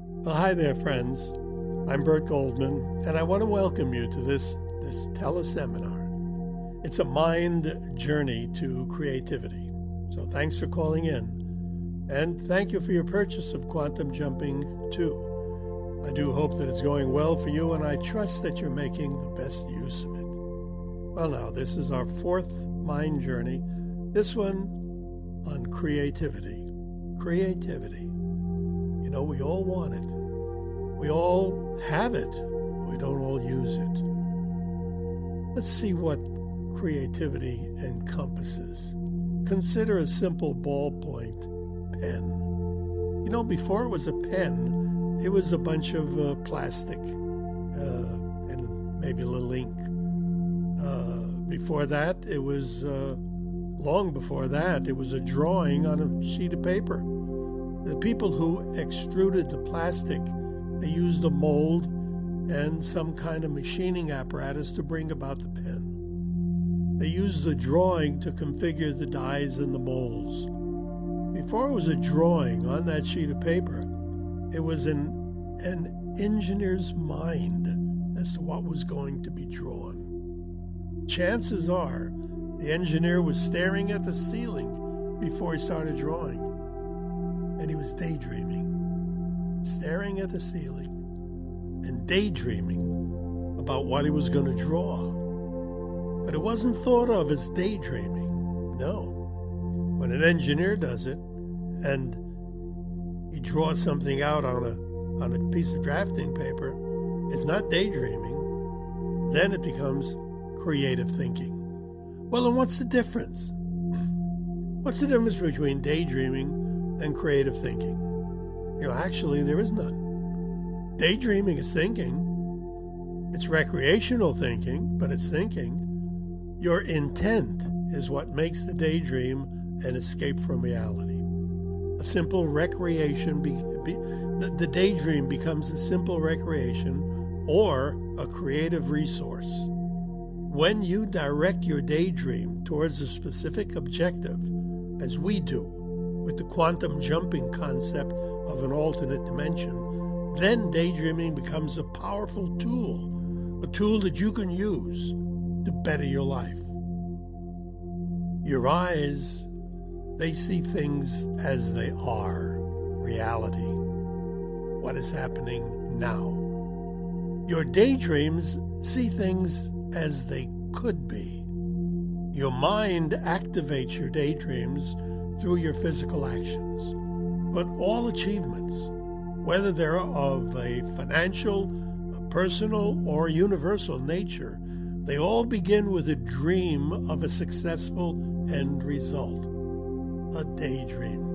Well, hi there, friends. I'm Bert Goldman, and I want to welcome you to this teleseminar. It's a mind journey to creativity. So thanks for calling in, and thank you for your purchase of Quantum Jumping 2. I do hope that it's going well for you, and I trust that you're making the best use of it. Well, now, this is our fourth mind journey, this one on creativity. Creativity. You know, we all want it. We all have it. We don't all use it. Let's see what creativity encompasses. Consider a simple ballpoint pen. You know, before it was a pen, it was a bunch of plastic and maybe a little ink. Before that, it was, long before that, it was a drawing on a sheet of paper. The people who extruded the plastic, they used a mold and some kind of machining apparatus to bring about the pen. They used the drawing to configure the dies and the molds. Before it was a drawing on that sheet of paper, it was an engineer's mind as to what was going to be drawn. Chances are the engineer was staring at the ceiling before he started drawing. And he was daydreaming, staring at the ceiling and daydreaming about what he was going to draw. But it wasn't thought of as daydreaming, no. When an engineer does it and he draws something out on a piece of drafting paper, it's not daydreaming. Then it becomes creative thinking. Well, and what's the difference? What's the difference between daydreaming and creative thinking? You know, actually, there is none. Daydreaming is thinking. It's recreational thinking, but it's thinking. Your intent is what makes the daydream an escape from reality. A simple recreation, the daydream becomes a simple recreation or a creative resource. When you direct your daydream towards a specific objective, as we do, with the quantum jumping concept of an alternate dimension, then daydreaming becomes a powerful tool, a tool that you can use to better your life. Your eyes, they see things as they are, reality, what is happening now. Your daydreams see things as they could be. Your mind activates your daydreams through your physical actions. But all achievements, whether they're of a financial, a personal, or universal nature, they all begin with a dream of a successful end result, a daydream.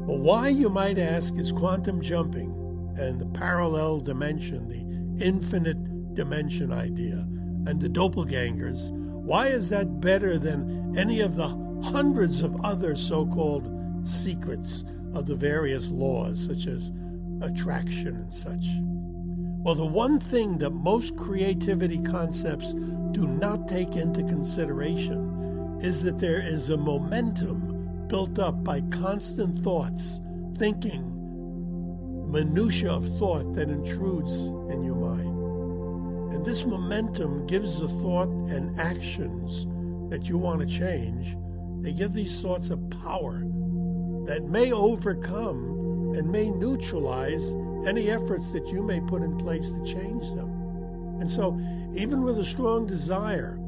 Well, why, you might ask, is quantum jumping and the parallel dimension, the infinite dimension idea, and the doppelgangers, why is that better than any of the hundreds of other so-called secrets of the various laws, such as attraction and such? Well, the one thing that most creativity concepts do not take into consideration is that there is a momentum built up by constant thoughts, thinking, minutia of thought that intrudes in your mind. And this momentum gives the thought and actions that you want to change. They give these thoughts a power that may overcome and may neutralize any efforts that you may put in place to change them. And so, even with a strong desire,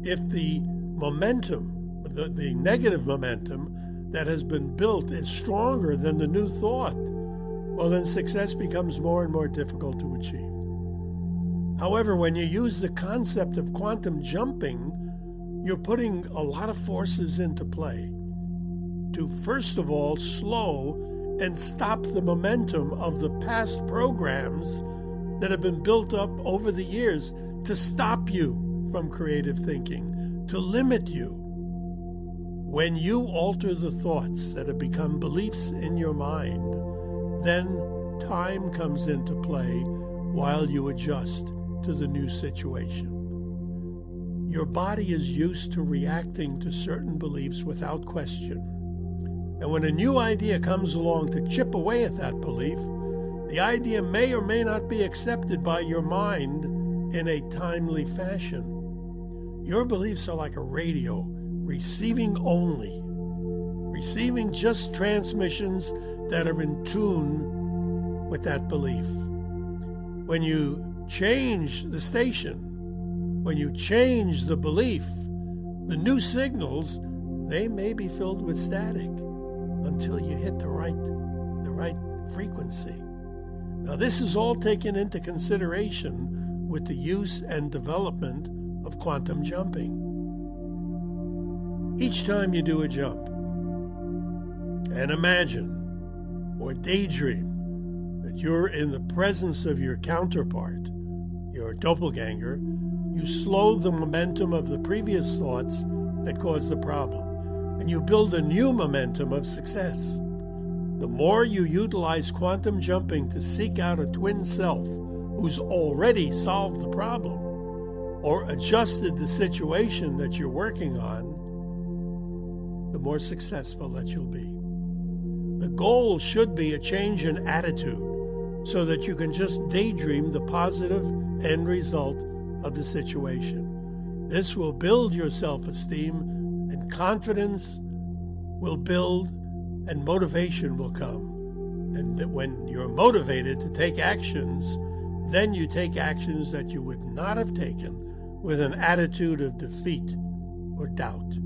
if the momentum, the negative momentum that has been built is stronger than the new thought, well, then success becomes more and more difficult to achieve. However, when you use the concept of quantum jumping, you're putting a lot of forces into play to, first of all, slow and stop the momentum of the past programs that have been built up over the years to stop you from creative thinking, to limit you. When you alter the thoughts that have become beliefs in your mind, then time comes into play while you adjust to the new situation. Your body is used to reacting to certain beliefs without question. And when a new idea comes along to chip away at that belief, The idea may or may not be accepted by your mind in a timely fashion. Your beliefs are like a radio, receiving only, receiving just transmissions that are in tune with that belief. When you change the station, when you change the belief, the new signals, they may be filled with static until you hit the right frequency. Now, this is all taken into consideration with the use and development of quantum jumping. Each time you do a jump, and imagine or daydream that you're in the presence of your counterpart, your doppelganger, you slow the momentum of the previous thoughts that caused the problem, and you build a new momentum of success. The more you utilize quantum jumping to seek out a twin self who's already solved the problem or adjusted the situation that you're working on, the more successful that you'll be. The goal should be a change in attitude so that you can just daydream the positive end result of the situation. This will build your self-esteem, and confidence will build, and motivation will come. And that when you're motivated to take actions, then you take actions that you would not have taken with an attitude of defeat or doubt.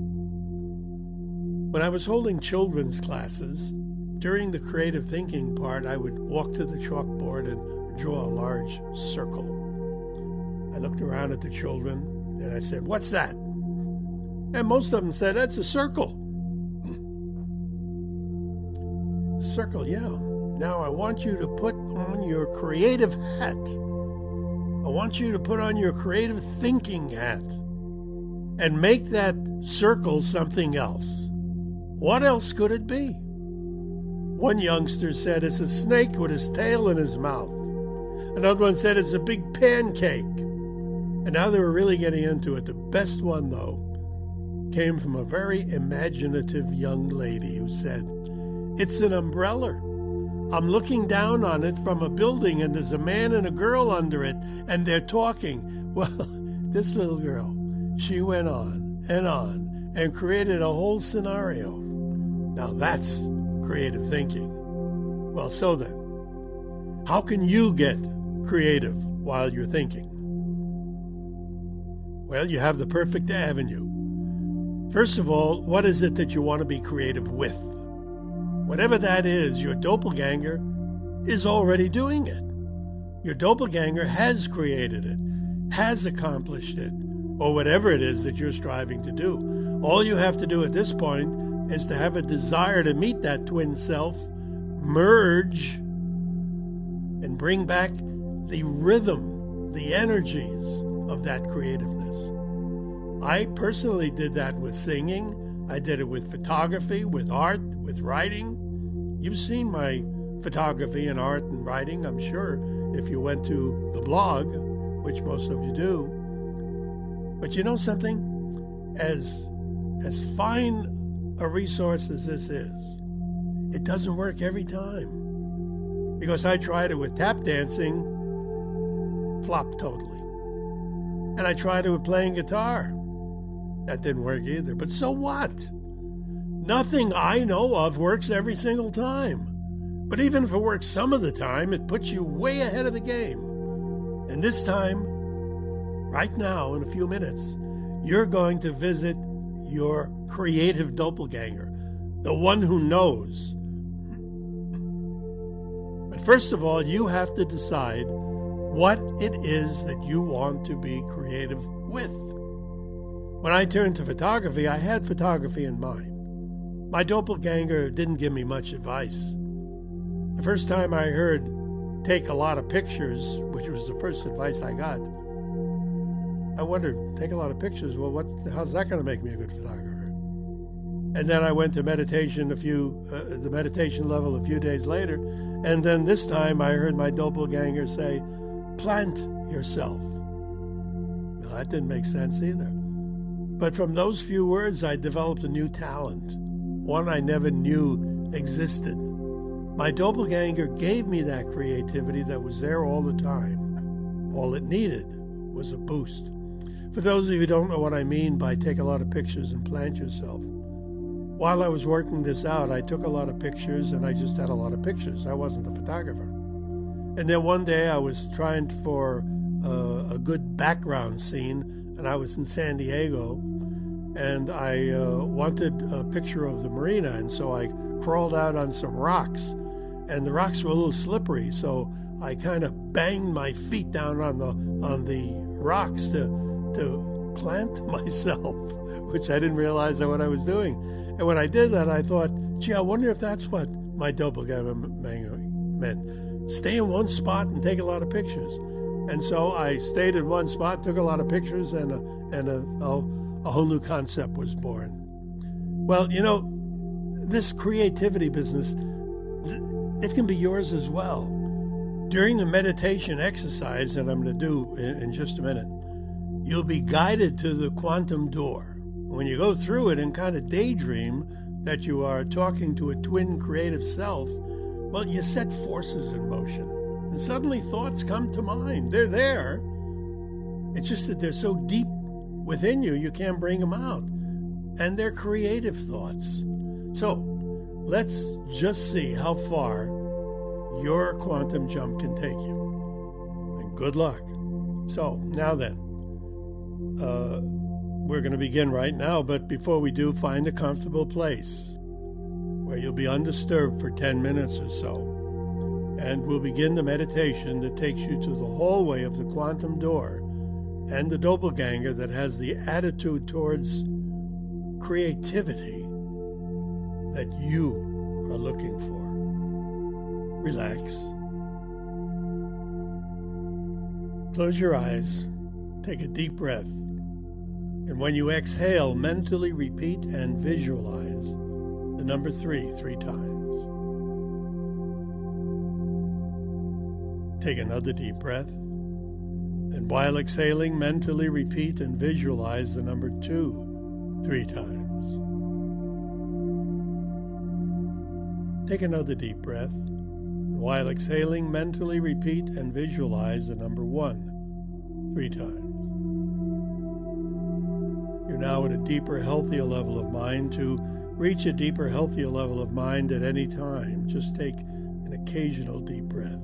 When I was holding children's classes, during the creative thinking part, I would walk to the chalkboard and draw a large circle. I looked around at the children and I said, "What's that?" And most of them said, "That's a circle." Circle, yeah. Now I want you to put on your creative hat. I want you to put on your creative thinking hat and make that circle something else. What else could it be? One youngster said it's a snake with his tail in his mouth. Another one said it's a big pancake. And now they were really getting into it. The best one, though, came from a very imaginative young lady who said, "It's an umbrella. I'm looking down on it from a building and there's a man and a girl under it and they're talking." Well, this little girl, she went on and created a whole scenario. Now that's creative thinking. Well, so then, how can you get creative while you're thinking? Well, you have the perfect avenue. First of all, what is it that you want to be creative with? Whatever that is, your doppelganger is already doing it. Your doppelganger has created it, has accomplished it, or whatever it is that you're striving to do. All you have to do at this point is to have a desire to meet that twin self, merge, and bring back the rhythm, the energies of that creativeness. I personally did that with singing. I did it with photography, with art, with writing. You've seen my photography and art and writing, I'm sure, if you went to the blog, which most of you do. But you know something? As fine a resource as this is, it doesn't work every time. Because I tried it with tap dancing, flopped totally. And I tried it with playing guitar. That didn't work either. But so what? Nothing I know of works every single time. But even if it works some of the time, it puts you way ahead of the game. And this time, right now, in a few minutes, you're going to visit your creative doppelganger, the one who knows. But first of all, you have to decide what it is that you want to be creative with. When I turned to photography, I had photography in mind. My doppelganger didn't give me much advice. The first time I heard take a lot of pictures, which was the first advice I got, I wondered, take a lot of pictures? Well, how's that going to make me a good photographer? And then I went to meditation the meditation level a few days later, and then this time I heard my doppelganger say, plant yourself. Well, that didn't make sense either. But from those few words, I developed a new talent, one I never knew existed. My doppelganger gave me that creativity that was there all the time. All it needed was a boost. For those of you who don't know what I mean by take a lot of pictures and plant yourself, while I was working this out, I took a lot of pictures and I just had a lot of pictures. I wasn't the photographer. And then one day I was trying for a good background scene, and I was in San Diego, and I wanted a picture of the marina, and so I crawled out on some rocks, and the rocks were a little slippery, so I kind of banged my feet down on the rocks to plant myself, which I didn't realize what I was doing. And when I did that, I thought, gee, I wonder if that's what my doppelganger meant. Stay in one spot and take a lot of pictures. And so I stayed in one spot, took a lot of pictures, and a whole new concept was born. Well, this creativity business, it can be yours as well. During the meditation exercise that I'm going to do in just a minute, you'll be guided to the quantum door. When you go through it and kind of daydream that you are talking to a twin creative self, well, you set forces in motion. And suddenly thoughts come to mind. They're there. It's just that they're so deep within you, you can't bring them out. And they're creative thoughts. So let's just see how far your quantum jump can take you. And good luck. So now then, we're going to begin right now, but before we do, find a comfortable place where you'll be undisturbed for 10 minutes or so. And we'll begin the meditation that takes you to the hallway of the quantum door and the doppelganger that has the attitude towards creativity that you are looking for. Relax. Close your eyes. Take a deep breath. And when you exhale, mentally repeat and visualize the number 3 times. Take another deep breath. And while exhaling, mentally repeat and visualize the number 2 3 times. Take another deep breath. And while exhaling, mentally repeat and visualize the number 1 3 times. You're now at a deeper, healthier level of mind. To reach a deeper, healthier level of mind at any time, just take an occasional deep breath.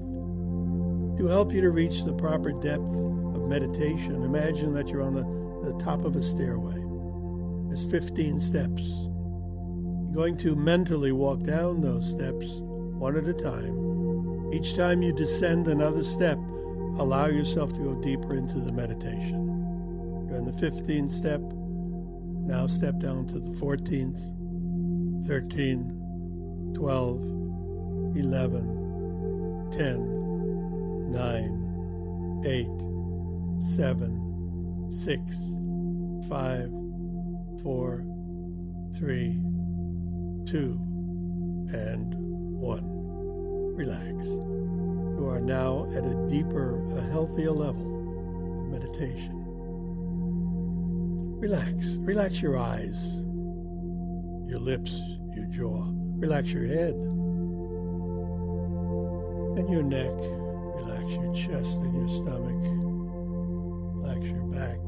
To help you to reach the proper depth of meditation, imagine that you're on the top of a stairway. There's 15 steps. You're going to mentally walk down those steps one at a time. Each time you descend another step, allow yourself to go deeper into the meditation. You're on the 15th step. Now step down to the 14th, 13, 12, 11, 10, 9, 8, 7, 6, 5, 4, 3, 2, and 1. Relax. You are now at a deeper, a healthier level of meditation. Relax. Relax your eyes, your lips, your jaw. Relax your head and your neck. Relax your chest and your stomach. Relax your back,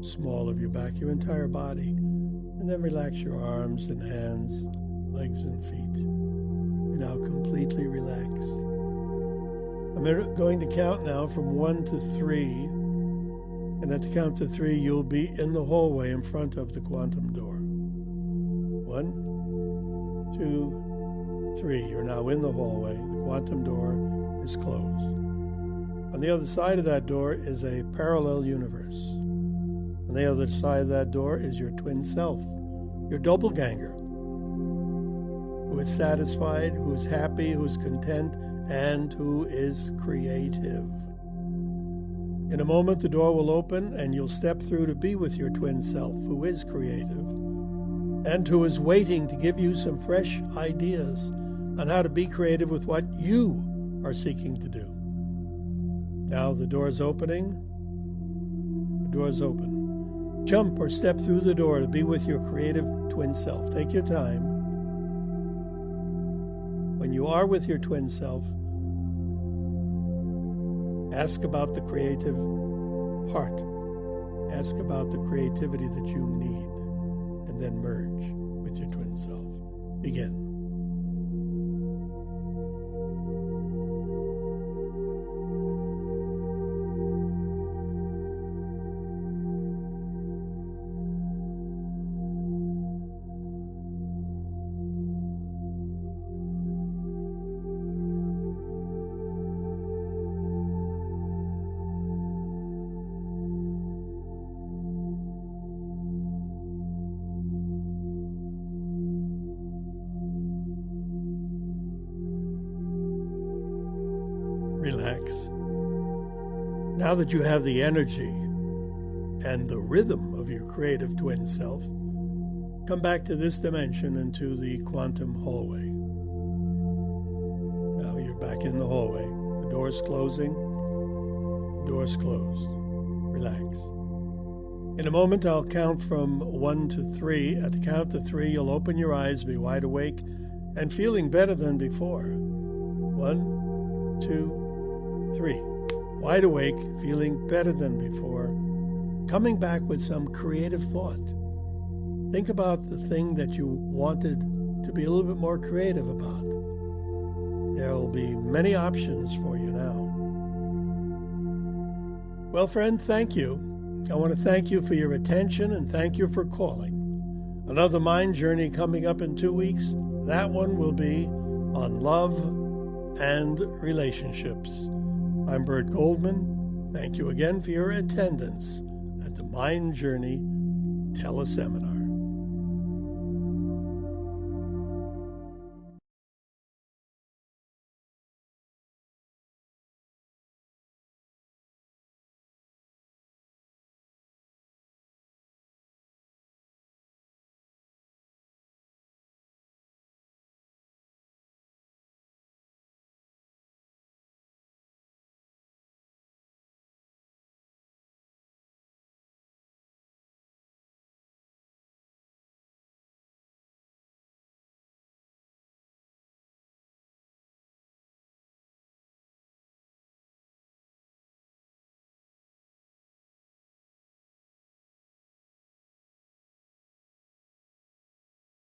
small of your back, your entire body. And then relax your arms and hands, legs and feet. You're now completely relaxed. I'm going to count now from 1 to 3. And at the count to 3, you'll be in the hallway in front of the quantum door. 1, 2, 3. You're now in the hallway. The quantum door is closed. On the other side of that door is a parallel universe. On the other side of that door is your twin self, your doppelganger, who is satisfied, who is happy, who is content, and who is creative. In a moment, the door will open and you'll step through to be with your twin self, who is creative and who is waiting to give you some fresh ideas on how to be creative with what you are seeking to do. Now the door is opening. The door is open. Jump or step through the door to be with your creative twin self. Take your time. When you are with your twin self, ask about the creative part. Ask about the creativity that you need, and then merge with your twin self. Begin. Relax. Now that you have the energy and the rhythm of your creative twin self, come back to this dimension and to the quantum hallway. Now you're back in the hallway. The door's closing. The door's closed. Relax. In a moment, I'll count from 1 to 3. At the count of 3, you'll open your eyes, be wide awake, and feeling better than before. 1, 2, 3. Wide awake, feeling better than before, coming back with some creative thought. Think about the thing that you wanted to be a little bit more creative about. There will be many options for you now. Well, friend, thank you. I want to thank you for your attention and thank you for calling. Another Mind Journey coming up in 2 weeks. That one will be on love and relationships. I'm Bert Goldman. Thank you again for your attendance at the Mind Journey Teleseminar.